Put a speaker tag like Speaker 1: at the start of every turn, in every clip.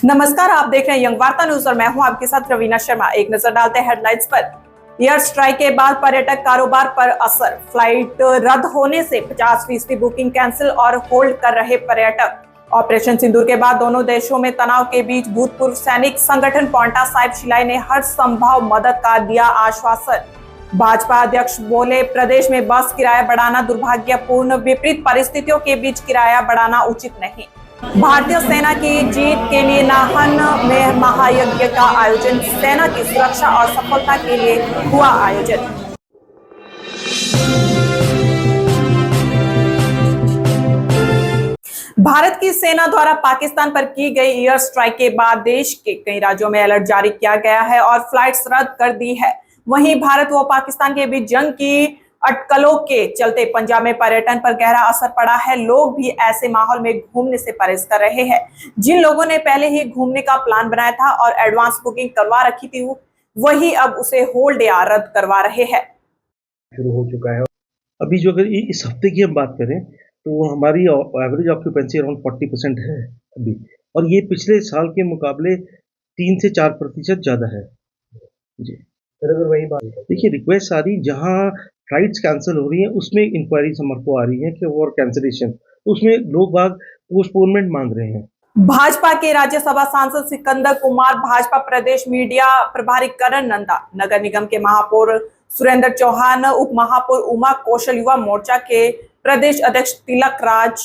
Speaker 1: नमस्कार, आप देख रहे हैं यंग वार्ता न्यूज और मैं हूं आपके साथ रवीना शर्मा। एक नजर डालते हैं हेडलाइंस पर। एयर स्ट्राइक के बाद पर्यटक कारोबार पर असर, फ्लाइट रद्द होने से 50% बुकिंग कैंसिल और होल्ड कर रहे पर्यटक। ऑपरेशन सिंदूर के बाद दोनों देशों में तनाव के बीच भूतपूर्व सैनिक संगठन पांवटा साहिब शिलाई ने हर संभव मदद का दिया आश्वासन। भाजपा अध्यक्ष बोले, प्रदेश में बस किराया बढ़ाना दुर्भाग्यपूर्ण, विपरीत परिस्थितियों के बीच किराया बढ़ाना उचित नहीं। भारतीय सेना की जीत के लिए नाहन में महायज्ञ का आयोजन, सेना की सुरक्षा और सफलता के लिए हुआ आयोजन। भारत की सेना द्वारा पाकिस्तान पर की गई एयर स्ट्राइक के बाद देश के कई राज्यों में अलर्ट जारी किया गया है और फ्लाइट्स रद्द कर दी है। वहीं भारत व पाकिस्तान के बीच जंग की अटकलों के चलते पंजाब में पर्यटन पर गहरा असर पड़ा है। लोग भी ऐसे माहौल में घूमने से परहेज कर रहे हैं। जिन लोगों ने पहले ही घूमने का प्लान बनाया था और एडवांस बुकिंग करवा रखी थी, वही अब उसे होल्ड या रद्द करवा रहे हैं।
Speaker 2: शुरू हो चुका है। अभी जो अगर इस हफ्ते की हम बात करें तो हमारी एवरेज ऑक्यूपेंसी अराउंड 40% है अभी, और ये पिछले साल के मुकाबले 3 से 4% ज़्यादा है जी। फिर अगर वही बात देखिए, रिक्वेस्ट आ रही जहाँ फ्लाइट्स कैंसिल हो रही हैं उसमें इंक्वायरीज हमारे को आ रही है कि और कैंसिलेशन, तो उसमें लोग बाग पोस्टपोनमेंट मांग रहे हैं।
Speaker 1: भाजपा के राज्यसभा सांसद सिकंदर कुमार, भाजपा प्रदेश मीडिया प्रभारी करण नंदा, नगर निगम के महापौर सुरेंद्र चौहान, उप महापौर उमा कौशल, युवा मोर्चा के प्रदेश अध्यक्ष तिलक राज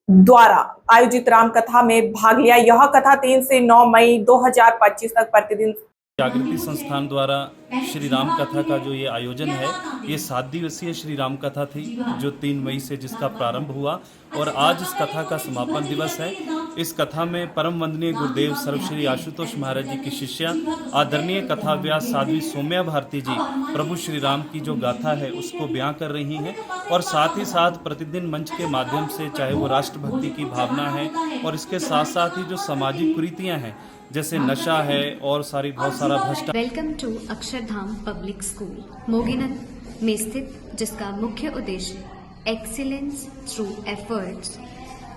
Speaker 1: द्वारा आयोजित राम कथा में भाग लिया। यह कथा 3 से 9 मई 2025 तक प्रतिदिन
Speaker 3: जागृति संस्थान द्वारा श्री राम कथा का जो ये आयोजन है, ये 7 दिवसीय श्री राम कथा थी जो 3 मई से जिसका प्रारंभ हुआ और आज इस कथा का समापन दिवस है। इस कथा में परम वंदनीय गुरुदेव सर्वश्री आशुतोष महाराज जी की शिष्या आदरणीय कथा व्यास साध्वी सौम्या भारती जी प्रभु श्री राम की जो गाथा है उसको बयां कर रही हैं और साथ ही साथ प्रतिदिन मंच के माध्यम से चाहे वो राष्ट्रभक्ति की भावना है और इसके साथ साथ ही जो सामाजिक कुरीतियाँ हैं जैसे नशा है और बहुत सारा भ्रष्टाचार।
Speaker 4: Welcome to Akshardham public school Moginand में स्थित, जिसका मुख्य उद्देश्य excellence through efforts,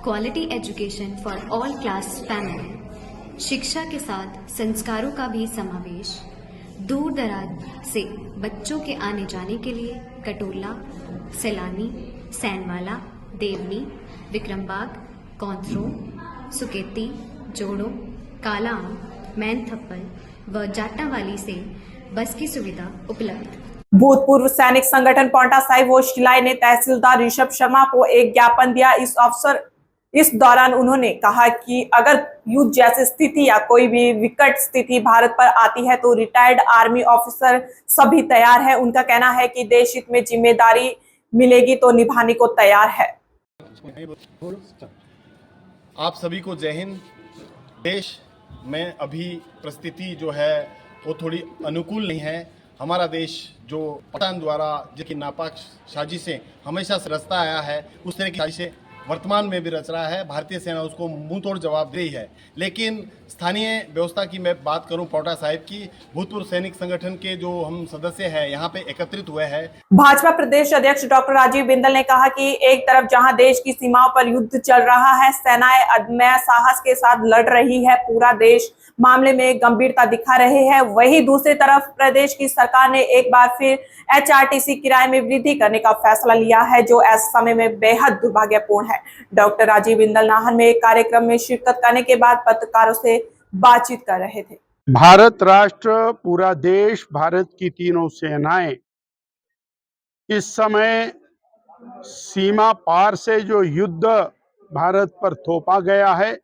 Speaker 4: quality education for all class family, शिक्षा के साथ संस्कारों का भी समावेश, दूर दराज से बच्चों के आने जाने के लिए कटोला, सैलानी, सैनवाला, देवनी, विक्रमबाग, कौंथरो, सुकेती, जोड़ो, कालाम, मैन थप्पल व जाटावाली से बस की सुविधा उपलब्ध।
Speaker 1: भूतपूर्व सैनिक संगठन पांवटा साहिब व शिलाई ने तहसीलदार ऋषभ शर्मा को एक ज्ञापन दिया। इस दौरान उन्होंने कहा कि अगर युद्ध जैसी स्थिति या कोई भी विकट स्थिति भारत पर आती है तो रिटायर्ड आर्मी ऑफिसर सभी तैयार है। उनका कहना है कि देश हित में जिम्मेदारी मिलेगी तो निभाने को तैयार है।
Speaker 5: आप सभी को जय हिंद। देश में अभी परिस्थिति जो है वो थोड़ी अनुकूल नहीं है। हमारा देश जो पाकिस्तान द्वारा जिसकी नापाक साजिशें हमेशा से रचता आया है, उस तरह की साजिशें वर्तमान में भी रच रहा है। भारतीय सेना उसको मुंह तोड़ जवाब दे रही है। लेकिन स्थानीय व्यवस्था की मैं बात करूं, पांवटा साहिब की, भूतपूर्व सैनिक संगठन के जो हम सदस्य हैं यहाँ पे एकत्रित हुए हैं।
Speaker 1: भाजपा प्रदेश अध्यक्ष डॉक्टर राजीव बिंदल ने कहा कि एक तरफ जहां देश की सीमाओं पर युद्ध चल रहा है, सेनाएं अदम्य साहस के साथ लड़ रही है, पूरा देश मामले में गंभीरता दिखा रहे हैं, वहीं दूसरी तरफ प्रदेश की सरकार ने एक बार फिर HRTC किराए में वृद्धि करने का फैसला लिया है, जो ऐसे समय में बेहद दुर्भाग्यपूर्ण है। डॉक्टर राजीव बिंदल नाहन में एक कार्यक्रम में शिरकत करने के बाद पत्रकारों से बातचीत कर रहे थे।
Speaker 6: भारत राष्ट्र, पूरा देश, भारत की तीनों सेनाएं इस समय सीमा पार से जो युद्ध भारत पर थोपा गया है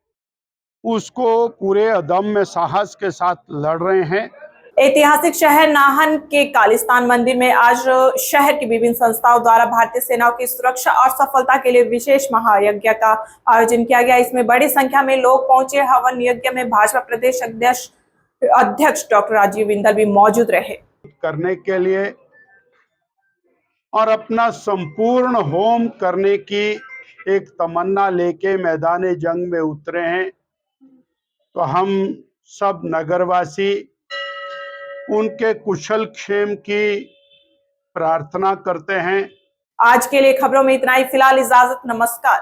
Speaker 6: उसको पूरे अदम्य साहस के साथ लड़ रहे हैं।
Speaker 1: ऐतिहासिक शहर नाहन के कालिस्तान मंदिर में आज शहर की विभिन्न संस्थाओं द्वारा भारतीय सेनाओं की सुरक्षा और सफलता के लिए विशेष महायज्ञ का आयोजन किया गया। इसमें बड़ी संख्या में लोग पहुंचे। हवन यज्ञ में भाजपा प्रदेश अध्यक्ष डॉक्टर राजीव बिंदल भी मौजूद रहे।
Speaker 6: करने के लिए और अपना संपूर्ण होम करने की एक तमन्ना लेके मैदान जंग में उतरे हैं, तो हम सब नगरवासी उनके कुशल क्षेम की प्रार्थना करते हैं।
Speaker 1: आज के लिए खबरों में इतना ही। फिलहाल इजाजत, नमस्कार।